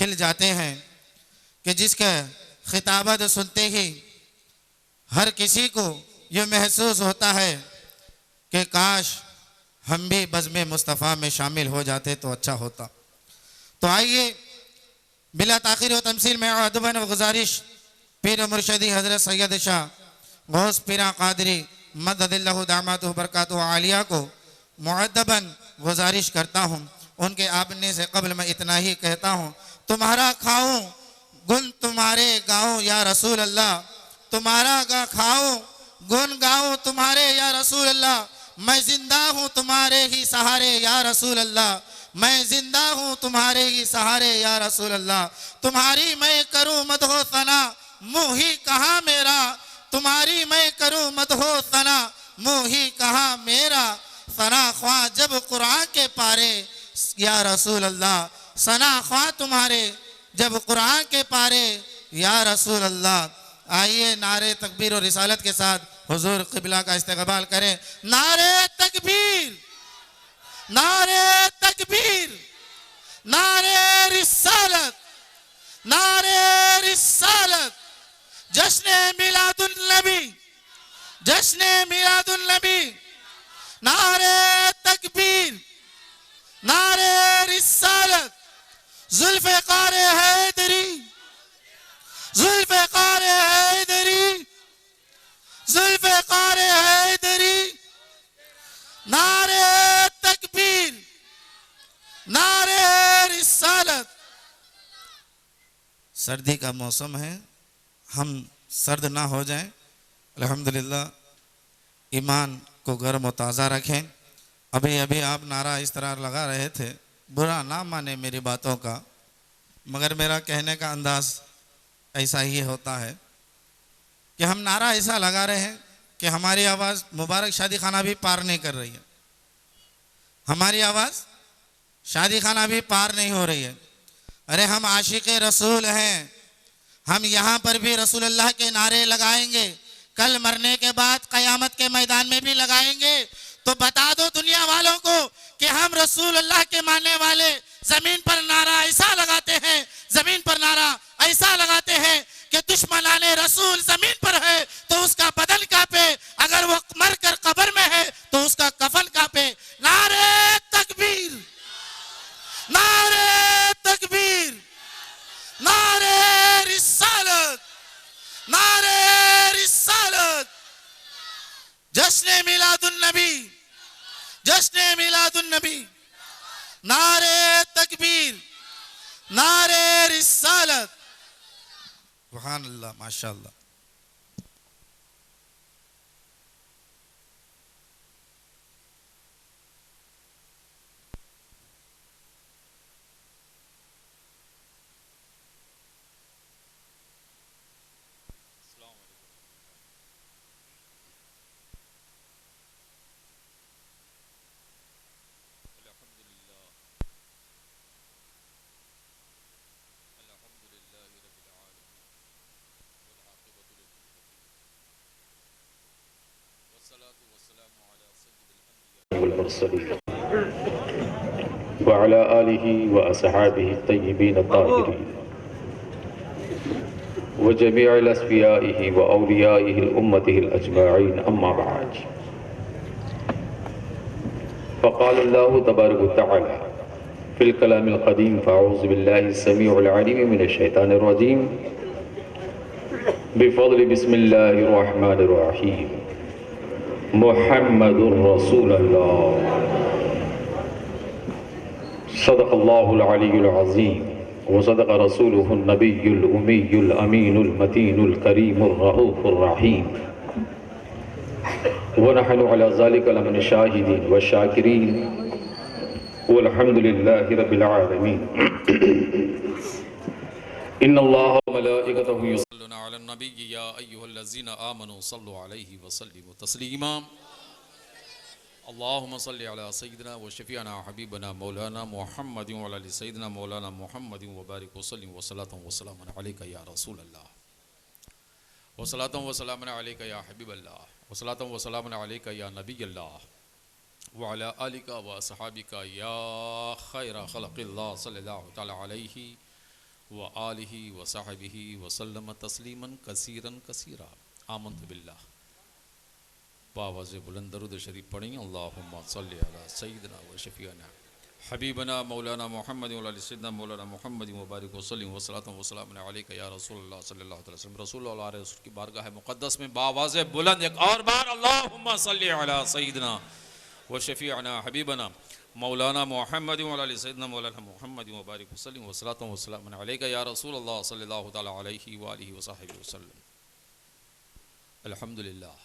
खिल जाते हैं कि जिसका खिताबत सुनते ही हर किसी को ये महसूस होता है कि काश हम भी बज़्म मुस्तफ़ा में शामिल हो जाते तो अच्छा होता। तो आइए बिला ताख़ीर व तमसील में अदबन व गुजारिश पीर मुर्शदी हज़रत सैयद शाह गौस पीरा क़ादरी मददिल्लाहु दामतहु बरकातहु आलिया को मुअद्दबन गुजारिश करता हूँ। उनके आपने से कबल मैं इतना ही कहता हूँ, तुम्हारा खाऊं गुन तुम्हारे गाऊं या रसूल अल्लाह, तुम्हारा खाऊं गुन गाऊं तुम्हारे या रसूल अल्लाह, मैं जिंदा हूँ तुम्हारे ही सहारे या रसूल अल्लाह, मैं जिंदा हूँ तुम्हारे ही सहारे या रसूल अल्लाह। तुम्हारी मैं करूँ मदहो सना मुँह ही कहाँ मेरा, तुम्हारी मैं करूँ मदहो सना मुँह ही कहाँ मेरा, सना ख्वाह जब कुरान के पारे या रसूल अल्लाह, सना ख्वाह तुम्हारे जब कुरान के पारे या रसूल अल्लाह। आइए नारे तकबीर और रिसालत के साथ हुजूर क़िबला का इस्तक़बाल करें। नारे तकबीर, नारे तकबीर, नारे रिसालत, नारे रिसालत, जश्न मिलादुन नबी, जश्न मिलादुन नबी, नारे तकबीर, नारे रिसालत, ज़ुल्फ़िकार हैदरी, ज़ुल्फ़िकार हैदरी, ज़ुल्फ़िकार हैदरी, नारे तकबीर, नारे रिसालत। सर्दी का मौसम है, हम सर्द ना हो जाएं। अल्हम्दुलिल्लाह, ईमान को गर्म और ताज़ा रखें। अभी अभी आप नारा इस तरह लगा रहे थे, बुरा ना माने मेरी बातों का, मगर मेरा कहने का अंदाज़ ऐसा ही होता है कि हम नारा ऐसा लगा रहे हैं कि हमारी आवाज़ मुबारक शादी खाना भी पार नहीं कर रही है, हमारी आवाज़ शादी खाना भी पार नहीं हो रही है। अरे हम आशिक़ रसूल हैं, हम यहाँ पर भी रसूलुल्लाह के नारे लगाएंगे, कल मरने के बाद क़यामत के मैदान में भी लगाएंगे। तो बता दो दुनिया वालों को कि हम रसूलुल्लाह के मानने वाले जमीन पर नारा ऐसा लगाते हैं, जमीन पर नारा ऐसा लगाते हैं कि दुश्मनाने रसूल जमीन पर है तो उसका बदन कांपे, अगर वो मर कर कब्र में है तो उसका कफन कांपे। नारे तकबीर, नारे तकबीर, नारे रिसालत, नारे रिसालत, जश्न मिलादुन नबी, जश्न मिलादुन नबी, नारे तकबीर, नारे रिसालत। सुभान अल्लाह, माशाअल्लाह। वअला आलिहि व अस्हाबिहि अत्तय्यिबीन अत्ताहिरीन व जमीअल अस्फियाइहि व औलियाइहि उम्मतिहि अजमईन अम्मा बाद। फ़क़ाल अल्लाहु तबारक व तआला फ़िल कलामिल क़दीम फ़अऊज़ु बिल्लाहि अस्समीउल अलीम मिनश शैतानिर रजीम बिफ़ज़्लि बिस्मिल्लाहिर रहमानिर रहीम मुहम्मदुर रसूलुल्लाह सदक़ल्लाहुल अलीयुल अज़ीम व सदक़ रसूलुहुन नबियुल उम्मियुल अमीनुल मतीनुल करीमुर रऊफ़ुर रहीम व नहनु अला ज़ालिका लमिन शाहिदीन व शाकिरीन वल्हम्दुलिल्लाहि रब्बिल आलमीन। इन्नल्लाह व मलाइकतहु युसल्लूना अलन नबी या अय्युहल्लज़ीना आमनू सल्लु अलैहि व सल्लिमू तस्लीमा। अल्लाहुम्मा सल्लि अला सय्यिदिना व शफीअना हबीबना मौलाना मुहम्मदिन व अला आलि सय्यिदिना मौलाना मुहम्मदिन व बारिक व सल्लिम व सलातन व सलामन अलैका या रसूल अल्लाह व सलातन व सलामन अलैका या हबीब अल्लाह व सलातन व सलामन अलैका या नबी अल्लाह व अला आलिका व असहाबिका या खैर खल्क़िल्लाह सल्लल्लाहु तआला अलैहि व आलिहि व सहबिहि वसल्लम तस्लीमन कसीरन कसीरा। आमंतु बिल्लाह। बावाज़ बुलंद दरूद शरीफ पढ़ेंगे। अल्लाहुम्मा सल्लि अला सय्यिदिना व शफीअना हबीबना मौलाना मोहम्मद व अला सय्यिदिना मौलाना मोहम्मद व बारिक वसल्लिम व सलातु व सलाम अलैका या रसूलल्लाह सल्लल्लाहु अलैहि वसल्लम। रसूलुल्लाह अलैहि वसल्लम की बारगाह मुक़द्दस में बावाज़ बुलंद एक और बार अल्लाहुम्मा सल्लि अला सय्यिदिना व शफीअना हबीबना मौलाना मोहम्मद व अला सय्यिदिना मौलाना मोहम्मद व बारिक वसल्लिम व सलातु व सलाम अलैका या रसूलल्लाह सल्लल्लाहु तआला अलैहि व आलिहि व सहबिहि वसल्लम। अल्हम्दुलिल्लाह।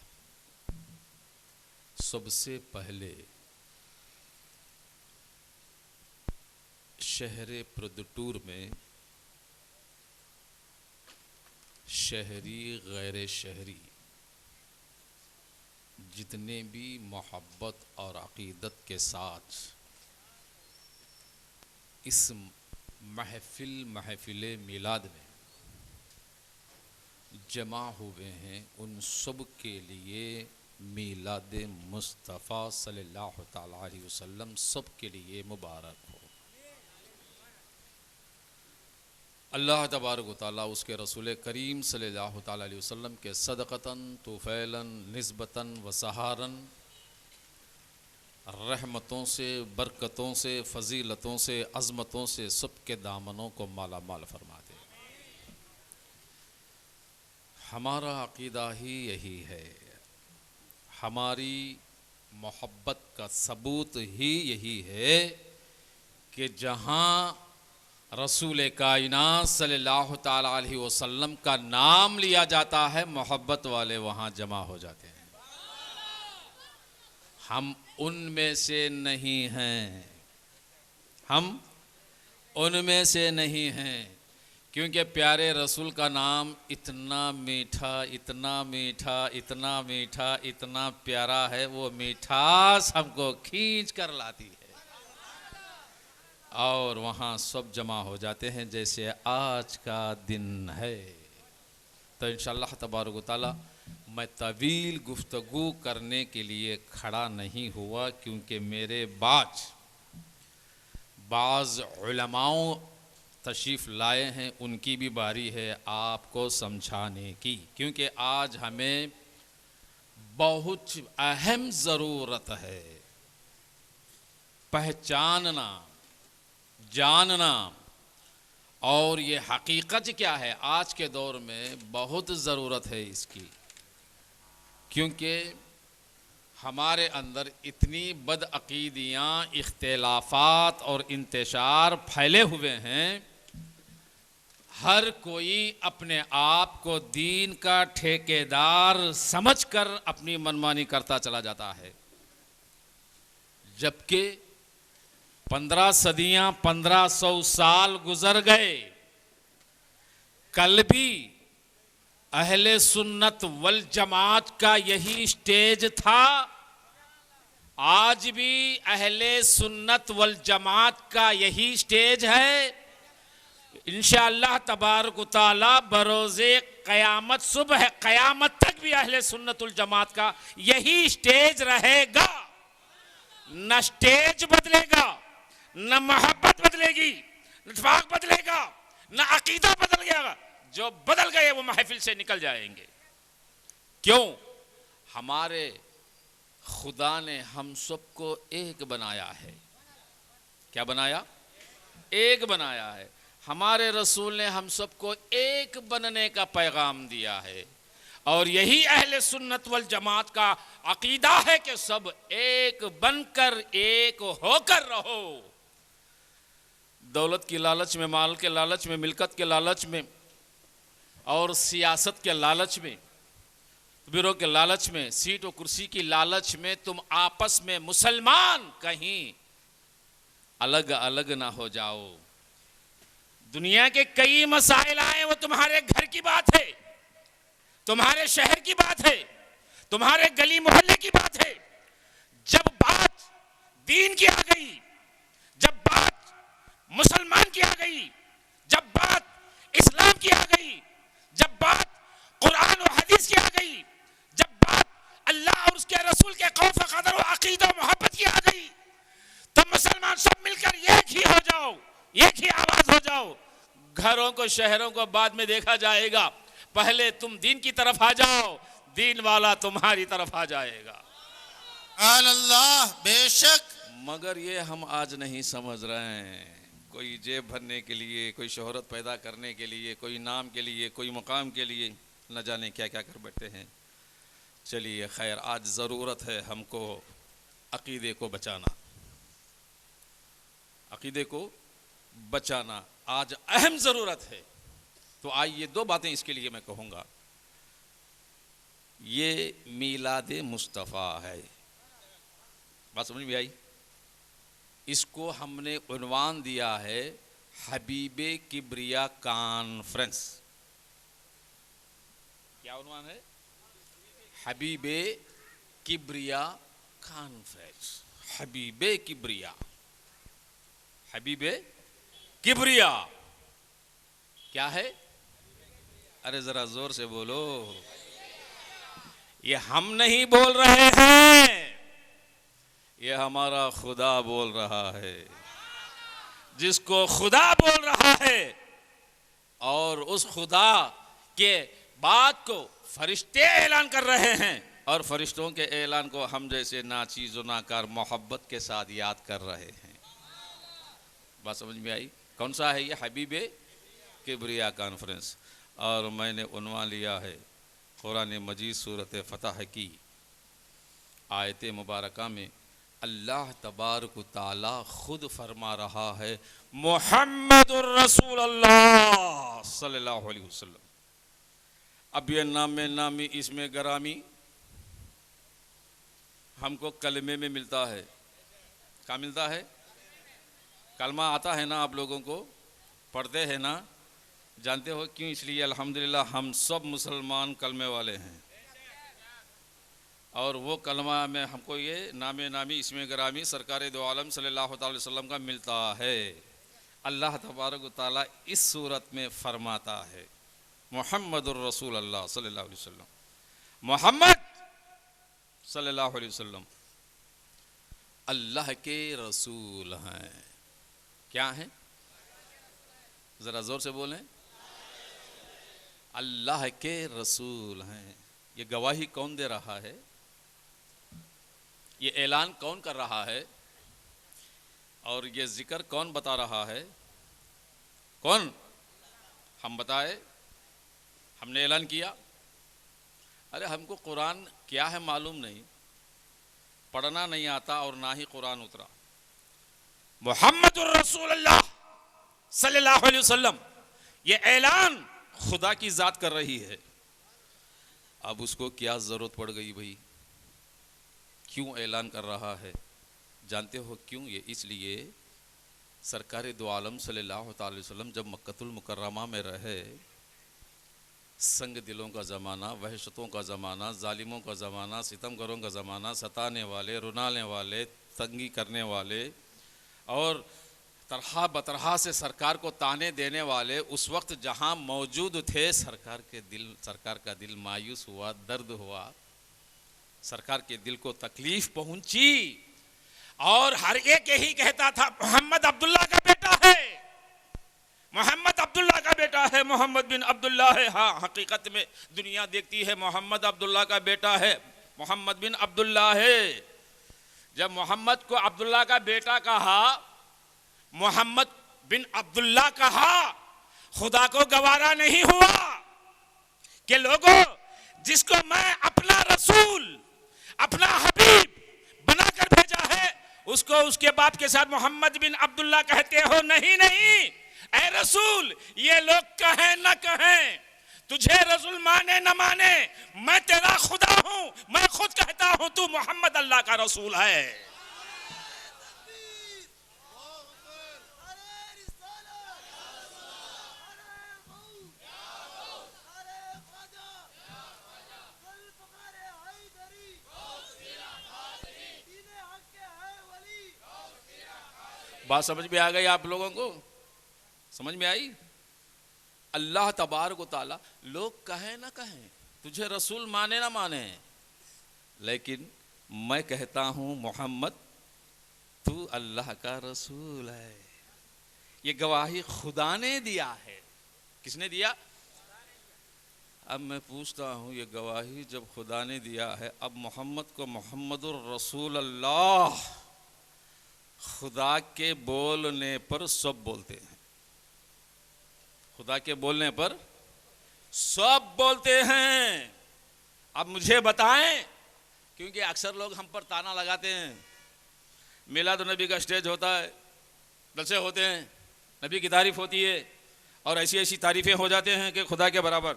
सबसे पहले शहर प्रदटूर में शहरी गैर शहरी जितने भी मोहब्बत और अक़ीदत के साथ इस महफिल मिलाद में जमा हुए हैं, उन सब के लिए मिलाद मुस्तफ़ा सल्लल्लाहु तआला अलैहि वसल्लम सब के लिए मुबारक हो। अल्लाह तबारक व तआला उसके रसूल करीम सल्लल्लाहु तआला अलैहि वसल्लम के सदक़तन तुफ़ैलन निस्बतन व सहारन रहमतों से, बरकतों से, फ़जीलतों से, अज़मतों से सब के दामनों को माला माल फरमा दे। हमारा अक़ीदा ही यही है, हमारी मोहब्बत का सबूत ही यही है कि जहाँ रसूल कायनात सल्लल्लाहु तआला अलैहि वसल्लम का नाम लिया जाता है, मोहब्बत वाले वहाँ जमा हो जाते हैं। हम उनमें से नहीं हैं, हम उनमें से नहीं हैं, क्योंकि प्यारे रसूल का नाम इतना मीठा, इतना मीठा, इतना मीठा, इतना प्यारा है, वो मिठास हमको खींच कर लाती है और वहाँ सब जमा हो जाते हैं जैसे आज का दिन है। तो इंशाअल्लाह तबारक व तआला मैं तवील गुफ्तगू करने के लिए खड़ा नहीं हुआ, क्योंकि मेरे बाज़ उलमाओं तशरीफ़ लाए हैं, उनकी भी बारी है आपको समझाने की, क्योंकि आज हमें बहुत अहम ज़रूरत है पहचानना, जानना। और ये हकीकत क्या है आज के दौर में बहुत ज़रूरत है इसकी, क्योंकि हमारे अंदर इतनी बदअक़ीदियाँ, इख्तिलाफ़ात और इंतशार फैले हुए हैं। हर कोई अपने आप को दीन का ठेकेदार समझकर अपनी मनमानी करता चला जाता है, जबकि 15 सदियाँ, 1500 साल गुजर गए, कल भी अहले सुन्नत वल जमात का यही स्टेज था, आज भी अहले सुन्नत वल जमात का यही स्टेज है। इंशाअल्लाह तबारक व तआला बरोज़े क़यामत, सुबह क़यामत तक भी अहले सुन्नत वल जमात का यही स्टेज रहेगा। न स्टेज बदलेगा, न मोहब्बत बदलेगी, न इत्तेफ़ाक़ बदलेगा, न अक़ीदा बदल गया। जो बदल गए वो महफिल से निकल जाएंगे। क्यों? हमारे खुदा ने हम सबको एक बनाया है। क्या बनाया? एक बनाया है। हमारे रसूल ने हम सबको एक बनने का पैगाम दिया है, और यही अहले सुन्नत वल जमात का अक़ीदा है कि सब एक बनकर, एक होकर रहो। दौलत की लालच में, माल के लालच में, मिल्कत के लालच में और सियासत के लालच में, बिरो के लालच में, सीट और कुर्सी की लालच में तुम आपस में मुसलमान कहीं अलग अलग ना हो जाओ। दुनिया के कई मसाइल आए, वो तुम्हारे घर की बात है, तुम्हारे शहर की बात है, तुम्हारे गली मोहल्ले की बात है। जब बात दीन की आ गई, जब बात मुसलमान की आ गई, जब बात इस्लाम की आ गई, जब बात कुरान और हदीस की आ गई, जब बात अल्लाह और उसके रसूल के खौफ कदर और अकीदा और मोहब्बत की आ गई, तो मुसलमान सब मिलकर एक ही हो जाओ, एक ही आवाज हो जाओ। घरों को, शहरों को बाद में देखा जाएगा, पहले तुम दीन की तरफ आ जाओ, दीन वाला तुम्हारी तरफ आ जाएगा। अल्लाह, बेशक। मगर ये हम आज नहीं समझ रहे हैं। कोई जेब भरने के लिए, कोई शोहरत पैदा करने के लिए, कोई नाम के लिए, कोई मुकाम के लिए, न जाने क्या क्या कर बैठते हैं। चलिए खैर, आज ज़रूरत है हमको अकीदे को बचाना, अकीदे को बचाना आज अहम ज़रूरत है। तो आइए दो बातें इसके लिए मैं कहूँगा। ये मीलाद मुस्तफ़ा है, बात समझ में आई? इसको हमने उन्वान दिया है हबीबे किब्रिया कॉन्फ्रेंस। क्या उन्वान है? हबीबे किब्रिया कॉन्फ्रेंस। हबीबे किब्रिया, हबीबे किब्रिया क्या है? अरे जरा जोर से बोलो। ये हम नहीं बोल रहे हैं, ये हमारा खुदा बोल रहा है। जिसको खुदा बोल रहा है और उस खुदा के बात को फरिश्ते ऐलान कर रहे हैं, और फरिश्तों के ऐलान को हम जैसे नाचीज़ व नाकार मोहब्बत के साथ याद कर रहे हैं। बात समझ में आई? कौन सा है ये? हबीबे किब्रिया कॉन्फ्रेंस। और मैंने उन्वान लिया है कुरान मजीद सूरत फतह की आयत मुबारका में अल्लाह तबारक व तआला खुद फरमा रहा है, मुहम्मदुर रसूलुल्लाह सल्लल्लाहु अलैहि वसल्लम। अब ये नामी इसमें गरामी हमको कलमे में मिलता है। क्या मिलता है? कलमा आता है ना, आप लोगों को पढ़ते हैं ना, जानते हो क्यों? इसलिए अल्हम्दुलिल्लाह हम सब मुसलमान कलमे वाले हैं, और वो कलमा में हमको ये नामी इसमें गरामी सरकार दो आलम सल्लल्लाहु अलैहि वसल्लम का मिलता है। अल्लाह तबारक व तआला इस सूरत में फरमाता है, मुहम्मदुर रसूलुल्लाह सल्लल्लाहु अलैहि वसल्लम, मोहम्मद सल्लल्लाहु अलैहि वसल्लम अल्लाह के रसूल हैं। क्या हैं? ज़रा ज़ोर से बोलें। अल्लाह के रसूल हैं। ये गवाही कौन दे रहा है? ये ऐलान कौन कर रहा है? और ये जिक्र कौन बता रहा है? कौन? हम बताए? हमने ऐलान किया? अरे हमको कुरान क्या है मालूम नहीं, पढ़ना नहीं आता और ना ही कुरान उतरा। मुहम्मदुर रसूलुल्लाह सल्लल्लाहु अलैहि वसल्लम, ये ऐलान खुदा की जात कर रही है। अब उसको क्या जरूरत पड़ गई भाई? क्यों ऐलान कर रहा है? जानते हो क्यों? ये इसलिए सरकार दो आलम सल्लल्लाहु अलैहि वसल्लम जब मक्कतुल मुकर्रमा में रहे, संग दिलों का ज़माना, वहशतों का ज़माना, जालिमों का ज़माना, सितमगरों का ज़माना, सताने वाले, रुलाने वाले, तंगी करने वाले और तरह बतरह से सरकार को ताने देने वाले उस वक्त जहां मौजूद थे, सरकार का दिल मायूस हुआ, दर्द हुआ, सरकार के दिल को तकलीफ पहुंची, और हर एक यही कहता था मोहम्मद अब्दुल्ला का बेटा है, मोहम्मद अब्दुल्ला का बेटा है, मोहम्मद बिन अब्दुल्ला है। हाँ, हकीकत में दुनिया देखती है मोहम्मद अब्दुल्ला का बेटा है, मोहम्मद बिन अब्दुल्ला है। जब मोहम्मद को अब्दुल्ला का बेटा कहा, मोहम्मद बिन अब्दुल्ला कहा, खुदा को गवारा नहीं हुआ कि लोगों, जिसको मैं अपना रसूल, अपना हबीब बनाकर भेजा है, उसको उसके बाप के साथ मोहम्मद बिन अब्दुल्ला कहते हो? नहीं नहीं, ऐ रसूल, ये लोग कहें न कहें, तुझे रसूल माने न माने, मैं तेरा खुदा हूं, मैं खुद कहता हूं तू मोहम्मद अल्लाह का रसूल है। बात समझ में आ गई आप लोगों को? समझ में आई? अल्लाह तबारक व तआला, लोग कहें ना कहें, तुझे रसूल माने ना माने, लेकिन मैं कहता हूं मोहम्मद तू अल्लाह का रसूल है। ये गवाही खुदा ने दिया है। किसने दिया? अब मैं पूछता हूँ, ये गवाही जब खुदा ने दिया है, अब मोहम्मद को मोहम्मदुर रसूल अल्लाह खुदा के बोलने पर सब बोलते हैं। खुदा के बोलने पर सब बोलते हैं। अब मुझे बताएं, क्योंकि अक्सर लोग हम पर ताना लगाते हैं, मिलाद नबी का स्टेज होता है, जलसे होते हैं, नबी की तारीफ होती है और ऐसी ऐसी तारीफें हो जाते हैं कि खुदा के बराबर,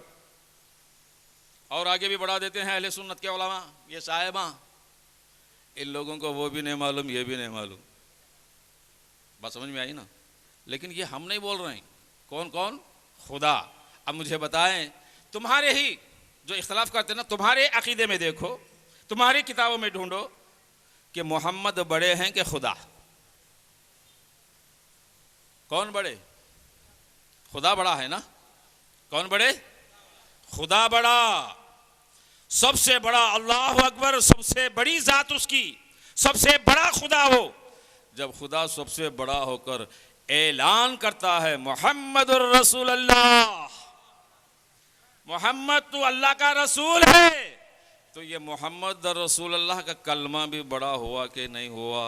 और आगे भी बढ़ा देते हैं अहले सुन्नत के उलमा, ये साहिबा, इन लोगों को वो भी नहीं मालूम, ये भी नहीं मालूम। बात समझ में आई ना? लेकिन ये हम नहीं बोल रहे हैं। कौन कौन? खुदा। अब मुझे बताएं, तुम्हारे ही जो इख्तलाफ करते हैं ना, तुम्हारे अकीदे में देखो, तुम्हारी किताबों में ढूंढो कि मोहम्मद बड़े हैं कि खुदा? कौन बड़े? खुदा बड़ा है ना? कौन बड़े? खुदा बड़ा, सबसे बड़ा। अल्लाह अकबर, सबसे बड़ी जात उसकी, सबसे बड़ा खुदा हो। जब खुदा सबसे बड़ा होकर ऐलान करता है मोहम्मदुर रसूल अल्लाह, मोहम्मद तू अल्लाह का रसूल है, तो ये मोहम्मद रसूल अल्लाह का कलमा भी बड़ा हुआ कि नहीं हुआ?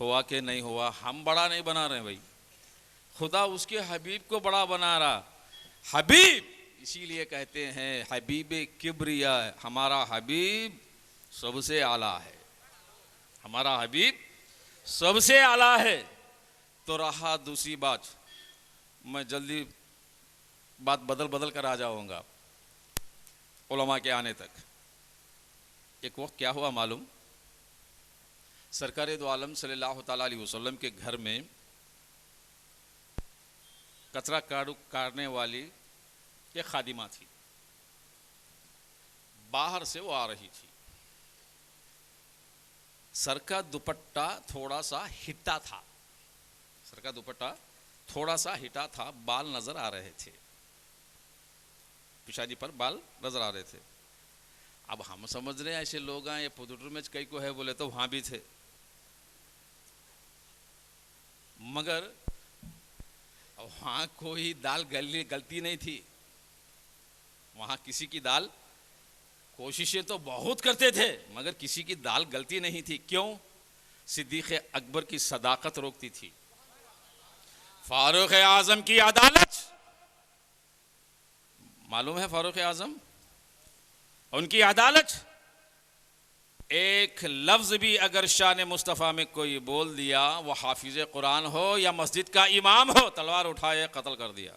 हुआ कि नहीं हुआ? हम बड़ा नहीं बना रहे भाई, खुदा उसके हबीब को बड़ा बना रहा। हबीब, इसीलिए कहते हैं हबीब किब्रिया, हमारा हबीब सबसे आला है, हमारा हबीब सबसे आला है। तो रहा दूसरी बात, मैं जल्दी बात बदल बदल कर आ जाऊंगा उलमा के आने तक। एक वक्त क्या हुआ मालूम? सरकार दो आलम सल्लल्लाहु ताला अलैहि वसल्लम के घर में कचरा काटने वाली एक खादिमा थी। बाहर से वो आ रही थी, सर का दुपट्टा थोड़ा सा हिटा था, सर का दुपट्टा थोड़ा सा हिटा था, बाल नजर आ रहे थे, पिशाजी पर बाल नजर आ रहे थे। अब हम समझ रहे हैं ऐसे लोग हैं, ये पुदुटर में कई को है बोले तो वहां भी थे, मगर वहां कोई दाल गलती नहीं थी। वहां किसी की दाल, कोशिशें तो बहुत करते थे मगर किसी की दाल गलती नहीं थी। क्यों? सिद्दीक अकबर की सदाकत रोकती थी, फारूक आजम की अदालत, मालूम है फारूक आजम, उनकी अदालत, एक लफ्ज भी अगर शान मुस्तफ़ा में कोई बोल दिया, वो हाफिज कुरान हो या मस्जिद का इमाम हो, तलवार उठाए कत्ल कर दिया।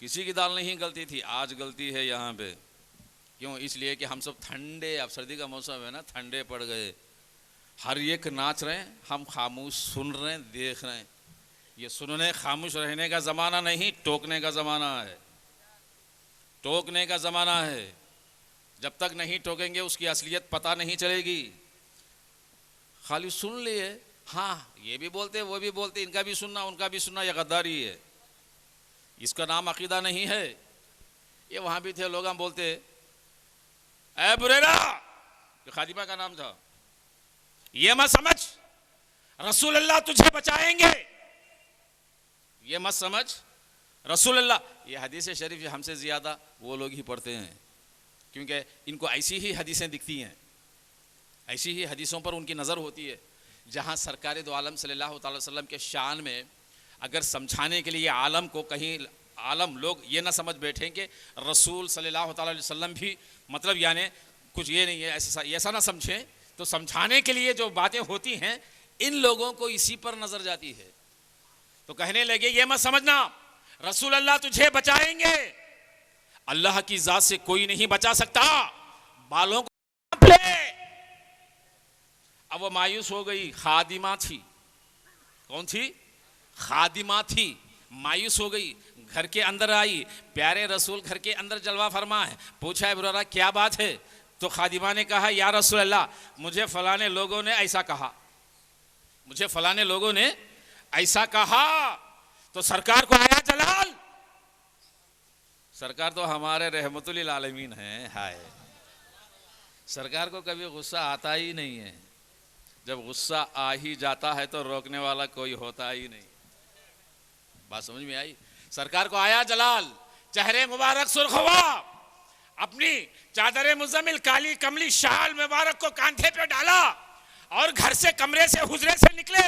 किसी की दाल नहीं गलती थी, आज गलती है यहाँ पे। क्यों? इसलिए कि हम सब ठंडे, अब सर्दी का मौसम है ना, ठंडे पड़ गए, हर एक नाच रहे हैं, हम खामोश सुन रहे हैं, देख रहे हैं। ये सुनने खामोश रहने का ज़माना नहीं, टोकने का ज़माना है, टोकने का ज़माना है। जब तक नहीं टोकेंगे उसकी असलियत पता नहीं चलेगी। खाली सुन लिए, हाँ ये भी बोलते वो भी बोलते, इनका भी सुनना उनका भी सुनना, यह गद्दारी है, इसका नाम अकीदा नहीं है। ये वहाँ भी थे लोग, हम बोलते ए बुरेरा, जो खादिमा का नाम था, ये मत समझ रसूल अल्लाह तुझे बचाएंगे, ये मत समझ रसूल अल्लाह। ये हदीस शरीफ हमसे ज़्यादा वो लोग ही पढ़ते हैं, क्योंकि इनको ऐसी ही हदीसें दिखती हैं, ऐसी ही हदीसों पर उनकी नज़र होती है। जहाँ सरकार दो आलम सल्लल्लाहु अलैहि वसल्लम के शान में अगर समझाने के लिए आलम को, कहीं आलम लोग ये ना समझ बैठें कि रसूल सल्लल्लाहु अलैहि वसल्लम भी, मतलब यानी कुछ ये नहीं है, ऐसा ना समझें, तो समझाने के लिए जो बातें होती हैं इन लोगों को इसी पर नज़र जाती है। तो कहने लगे ये मत समझना रसूल अल्लाह तुझे बचाएंगे, अल्लाह की जात से कोई नहीं बचा सकता, बालों को नाप ले। अब वो मायूस हो गई, खादिमा थी, कौन थी? खादिमा थी, मायूस हो गई, घर के अंदर आई, प्यारे रसूल घर के अंदर जलवा फरमा है, पूछा है बुरारा क्या बात है? तो खादिमा ने कहा या रसूल अल्लाह, मुझे फलाने लोगों ने ऐसा कहा, मुझे फलाने लोगों ने ऐसा कहा। तो सरकार को आया जलाल, सरकार तो हमारे रहमतुल आलमीन हैं, हाय, सरकार को कभी गुस्सा आता ही नहीं है, जब गुस्सा आ ही जाता है तो रोकने वाला कोई होता ही नहीं। बात समझ में आई? सरकार को आया जलाल, चेहरे मुबारक सुर्ख हुआ, अपनी चादर मुज़म्मिल काली कमली शाल मुबारक को कांधे पे डाला और घर से, कमरे से, हुजरे से निकले,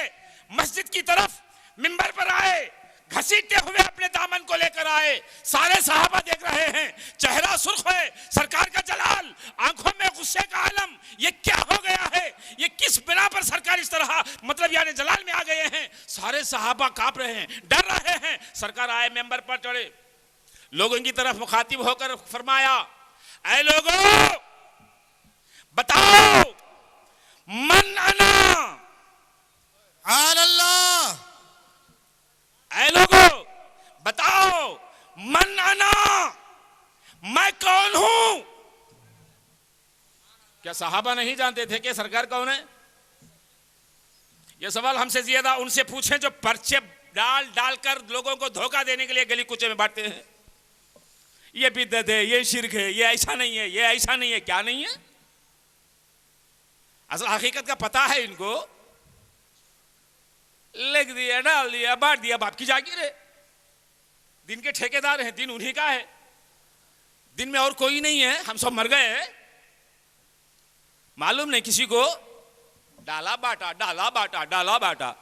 मस्जिद की तरफ मिंबर पर आए, घसीटते हुए अपने दामन को लेकर आए। सारे सहाबा देख रहे हैं, चेहरा सुर्ख है, सरकार का जलाल, आंखों में गुस्से का आलम। ये क्या हो गया है? ये किस बिना पर सरकार इस तरह मतलब यानी जलाल में आ गए हैं? सारे सहाबा कांप रहे हैं, डर रहे हैं। सरकार आए, मेंबर पर चढ़े, लोगों की तरफ मुखातिब होकर फरमाया, ऐ लोगों बताओ मन अना, अल्लाह, ऐ लोगों बताओ मन अना, मैं कौन हूं? क्या सहाबा नहीं जानते थे कि सरकार कौन है? यह सवाल हमसे ज्यादा उनसे पूछें जो पर्चे डाल डालकर लोगों को धोखा देने के लिए गली कुचे में बांटते हैं। ये बिद्दत है, ये शिर्क है, ये ऐसा नहीं है, ये ऐसा नहीं है। क्या नहीं है? असल हकीकत का पता है इनको, लिख दिया, डाल दिया, बांट दिया, बाप की जागीर है। दिन के ठेकेदार हैं, दिन उन्हीं का है, दिन में और कोई नहीं है, हम सब मर गए हैं। मालूम नहीं किसी को, डाला बांटा, डाला बांटा, डाला बांटा।